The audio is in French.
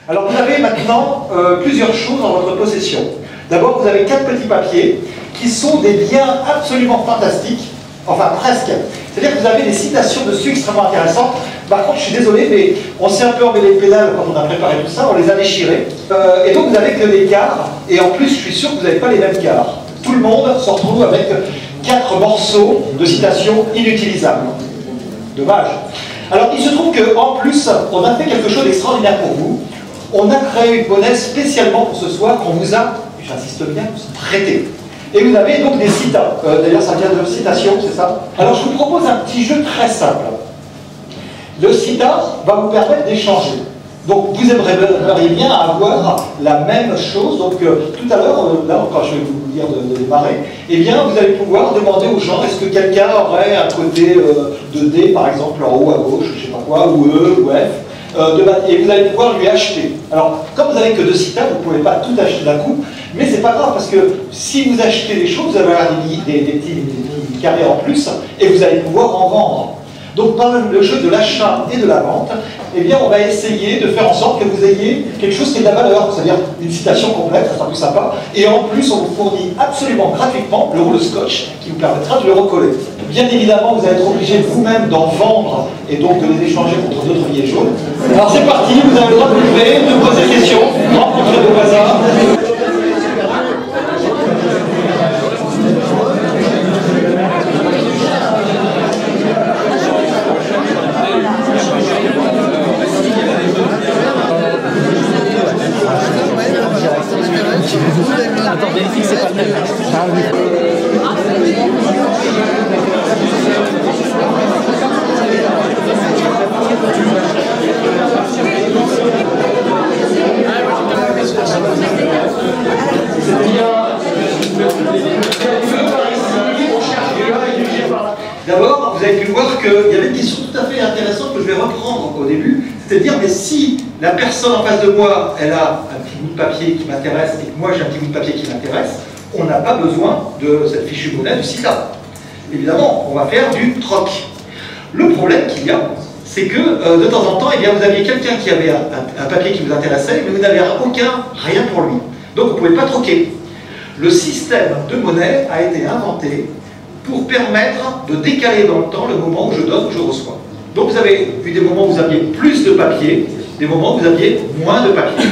Alors vous avez maintenant plusieurs choses dans votre possession. D'abord, vous avez 4 petits papiers qui sont des liens absolument fantastiques, enfin presque. C'est-à-dire que vous avez des citations dessus extrêmement intéressantes. Par contre, je suis désolé, mais on s'est un peu emmêlé les pédales quand on a préparé tout ça, on les a déchirés. Et donc vous n'avez que des quarts, et en plus, je suis sûr que vous n'avez pas les mêmes quarts. Tout le monde se retrouve avec 4 morceaux de citations inutilisables. Dommage. Alors, il se trouve qu'en plus, on a fait quelque chose d'extraordinaire pour vous. On a créé une monnaie spécialement pour ce soir qu'on vous a, j'insiste bien, prêté. Et vous avez donc des citats. D'ailleurs, ça vient de citation, c'est ça? Alors, je vous propose un petit jeu très simple. Le citat va vous permettre d'échanger. Donc, vous aimeriez bien avoir la même chose. Donc, tout à l'heure, là, quand je vais vous dire de démarrer, eh bien, vous allez pouvoir demander aux gens, est-ce que quelqu'un aurait un côté de D, par exemple, en haut à gauche, je ne sais pas quoi, ou E, ou F, et vous allez pouvoir lui acheter. Alors, comme vous n'avez que 2 citats, vous ne pouvez pas tout acheter d'un coup, mais c'est pas grave, parce que si vous achetez des choses, vous allez avoir des petits carrés en plus, et vous allez pouvoir en vendre. Donc, par le jeu de l'achat et de la vente, eh bien, on va essayer de faire en sorte que vous ayez quelque chose qui est de la valeur, c'est-à-dire une citation complète, ça sera plus sympa, et en plus, on vous fournit absolument gratuitement le rouleau scotch qui vous permettra de le recoller. Bien évidemment, vous allez être obligé vous-même d'en vendre et donc de les échanger contre d'autres billets jaunes. Alors, c'est parti, vous avez le droit de lever, de poser des questions, rencontrer vos voisins. Attends, vérifie que c'est pas le même. Ah oui. D'abord, vous avez pu voir qu'il y avait une question tout à fait intéressante que je vais reprendre au début, c'est-à-dire, mais si la personne en face de moi, elle a un petit bout de papier qui m'intéresse et que moi j'ai un petit bout de papier qui m'intéresse, on n'a pas besoin de cette fichue monnaie du citat. Évidemment, on va faire du troc. Le problème qu'il y a, c'est que de temps en temps, eh bien, vous aviez quelqu'un qui avait un papier qui vous intéressait, mais vous n'avez rien pour lui. Donc vous ne pouvez pas troquer. Le système de monnaie a été inventé pour permettre de décaler dans le temps le moment où je donne ou je reçois. Donc vous avez eu des moments où vous aviez plus de papier, des moments où vous aviez moins de papier.